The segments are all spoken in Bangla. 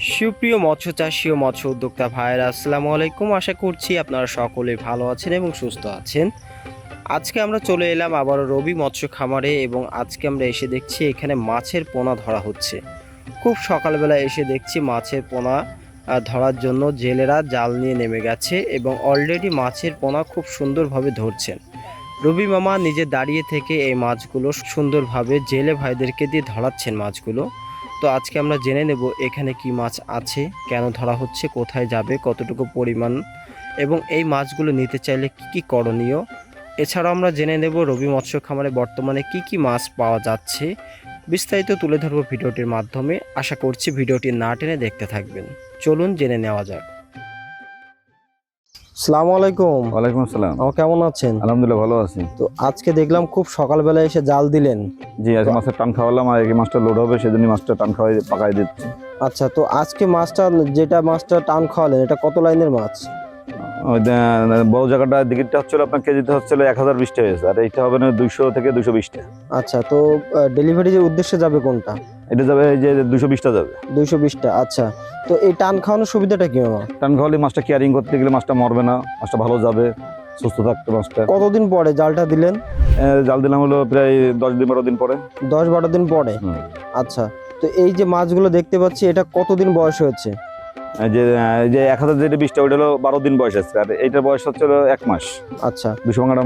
সুপ্রিয় মৎস্য চাষী ও মৎস্য উদ্যোক্তা ভাইয়েরা, আসসালামু আলাইকুম। আশা করছি আপনারা সকলে ভালো আছেন এবং সুস্থ আছেন। আজকে আমরা চলে এলাম আবারও রবি মৎস্য খামারে এবং আজকে আমরা এসে দেখছি এখানে মাছের পোনা ধরা হচ্ছে। খুব সকালবেলা এসে দেখছি মাছের পোনা ধরার জন্য জেলেরা জাল নিয়ে নেমে গেছে এবং অলরেডি মাছের পোনা খুব সুন্দরভাবে ধরছেন। রবি মামা নিজে দাঁড়িয়ে থেকে এই মাছগুলো সুন্দরভাবে জেলে ভাইদেরকে দিয়ে ধরাচ্ছেন মাছগুলো। তো আজকে আমরা জেনে নেব এখানে কি মাছ আছে, কেন ধরা হচ্ছে, কোথায় যাবে, কতটুকু পরিমাণ এবং এই মাছগুলো নিতে চাইলে কি কি করণীয়। এছাড়াও আমরা জেনে নেব রবি মৎস্য খামারে বর্তমানে কি কি মাছ পাওয়া যাচ্ছে। বিস্তারিত তুলে ধরবো ভিডিওটির মাধ্যমে। আশা করছি ভিডিওটি না টেনে দেখতে থাকবেন। চলুন জেনে নেওয়া যাক। আসসালামু আলাইকুম। ওয়ালাইকুম আসসালাম। কেমন আছেন? আলহামদুলিল্লাহ ভালো আছি। তো আজকে দেখলাম খুব সকালবেলা এসে জাল দিলেন। জি, আজকে মাছের টান খাওয়ালাম আর এই মাছটা লোড হবে সেজন্য মাছটা টান খাওয়াই পাকাই দিচ্ছি। আচ্ছা, তো আজকে মাছটা টান খাওয়ালেন, এটা কত লাইনের মাছ? ওই বড় জায়গাটা দিকেরটা হচ্ছিল আপনার কেজিতে হচ্ছিল 1020 টাকা হয়েছে, আর এইটা হবে না 200 থেকে 220 টাকা। আচ্ছা, তো ডেলিভারির উদ্দেশ্যে যাবে কোনটা? এটা যাবে এই যে 220টা যাবে। 220টা। আচ্ছা, তো এই টান খাওয়ানোর সুবিধাটা কি মামা? টান খাওয়ালে মাছটা কেয়ারিং করতে গেলে মাছটা মরবে না, মাছটা ভালো যাবে, সুস্থ থাকবে মাছটা। কতদিন পরে জালটা দিলেন? জাল দিলাম হলো প্রায় 10-12 দিন পরে। 10-12 দিন পরে। আচ্ছা, তো এই যে মাছগুলো দেখতে পাচ্ছি এটা কতদিন বয়স হয়েছে? এই যে 1020টা ওইটা হলো 12 দিন বয়স আছে, আর এইটার বয়স হচ্ছে 1 মাস। আচ্ছা, 200 ভাঙাটা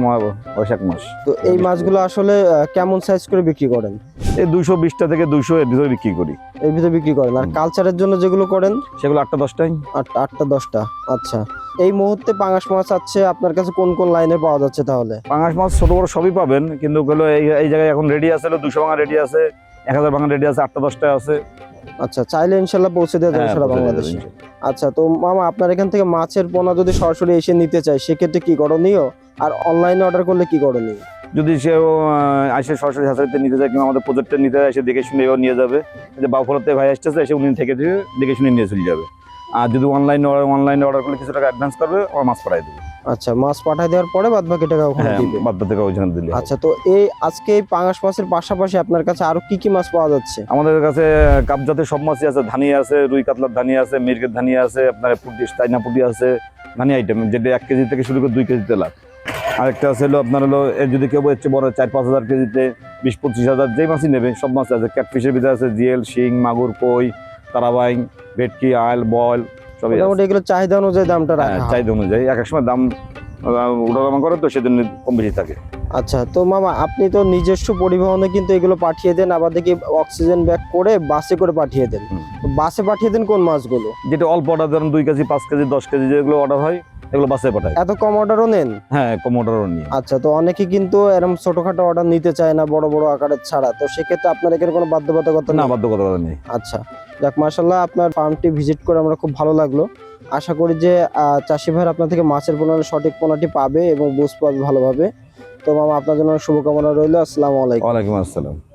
বয়স 1 মাস। তো এই মাছগুলো আসলে কেমন সাইজ করে বিক্রি করেন? এই 220টা থেকে 200 এর ভিতরে বিক্রি করি। এর ভিতরে বিক্রি করেন। আর কালচারের জন্য যেগুলো করেন সেগুলো 8টা-10টাই। 8টা-10টা। আচ্ছা, এই মুহূর্তে পাঙাশ মাছ আছে আপনার কাছে কোন কোন লাইনে পাওয়া যাচ্ছে তাহলে? পাঙাশ মাছ ছোট বড় সবই পাবেন, কিন্তু ওগুলো এই জায়গায় এখন রেডি আছে, 200 ভাঙা রেডি আছে, 1000 ভাঙা রেডি আছে, 8টা-10টা আছে। আচ্ছা, চাইলে ইনশাল্লাহ পৌঁছে দেওয়া যাবে সারা বাংলাদেশে। আচ্ছা, তো মামা আপনার এখান থেকে মাছের পোনা যদি সরাসরি এসে নিতে চায় সেক্ষেত্রে কি করণীয়, আর অনলাইনে অর্ডার করলে কি করণীয়? যদি সেও আসে সরাসরি হাসারিতে নিতে যায় কিংবা আমাদের প্রজেক্টে নিতে যায়, এসে দেখে শুনে এও নিয়ে যাবে। যে বাউফলতে ভাই আসতেছে, এসে উনি থেকে দেখে শুনে নিয়ে চলে যাবে। আর যদি অনলাইনে অর্ডার করলে কিছু টাকা অ্যাডভান্স করবে, আমার মাছ পাঠাই দেবে। আচ্ছা, মাছ পাঠাই দেওয়ার পরে বাদ বাকি টাকা ওখানে দিবে? বাদ টাকা ওইখানে দিলে। আচ্ছা, তো আজকে এই পাঙাশ মাছের পাশাপাশি আপনার কাছে আরো কি কি মাছ পাওয়া যাচ্ছে? আমাদের কাছে কাপ জাতের সব মাছই আছে, ধানি আছে, রুই কাতলার ধানি আছে, মির্গের ধানি আছে, আপনার পুটি চাইনা পুটি আছে, ধানি আইটেম যেটা 1 কেজি থেকে শুরু করে 2 কেজিতে লাভ। আরেকটা আছে হলো আপনার হলো যদি কেউ হচ্ছে বড় 4-5 হাজার কেজিতে 20-25 হাজার যেই মাছই নেবে সব মাছ আছে। ক্যাটফিশের ভিতরে আছে জিয়েল, শিং, মাগুর, কই, তারাবাইং, ভেটকি, আইল, বল সবই আছে। মোটামুটি এগুলো চাহিদা অনুযায়ী দামটা রাখা হয়। চাহিদা অনুযায়ী এক এক সময় দাম ওঠানামা করে, তো সেজন্য কম বেশি থাকে। আচ্ছা, তো মামা আপনি তো নিজস্ব পরিবহনে কিন্তু এগুলো পাঠিয়ে দেন, আবার দেখি অক্সিজেন ব্যাগ করে বাসে করে পাঠিয়ে দেন। তো বাসে পাঠিয়ে দেন কোন মাছগুলো? যেটা অল্প অর্ডার, ধরেন 2 কেজি, 5 কেজি, 10 কেজি যেগুলো অর্ডার হয় এগুলো বাসে পাঠায়। এত কম অর্ডারও নেন? হ্যাঁ, কম অর্ডারও নিয়ে। আচ্ছা, তো অনেকে কিন্তু এরকম ছোটখাটো অর্ডার নিতে চায় না, বড় বড় আকারের ছাড়া, তো সেক্ষেত্রে আপনার এখানে কোনো বাধ্যবাধকতা না, নেই? বাধ্যবাধকতা নেই। আচ্ছা, যাক মাশাআল্লাহ, আপনার ফার্মটি ভিজিট করে আমরা খুব ভালো লাগলো। আশা করি যে চাষি ভাইয়ের আপনার থেকে মাছের পোনার সঠিক পোনাটি পাবে এবং বুঝ পাবে ভালোভাবে। তো মামা আপনার জন্য শুভকামনা রইল। আসসালামু আলাইকুম। ওয়ালাইকুম আসসালাম।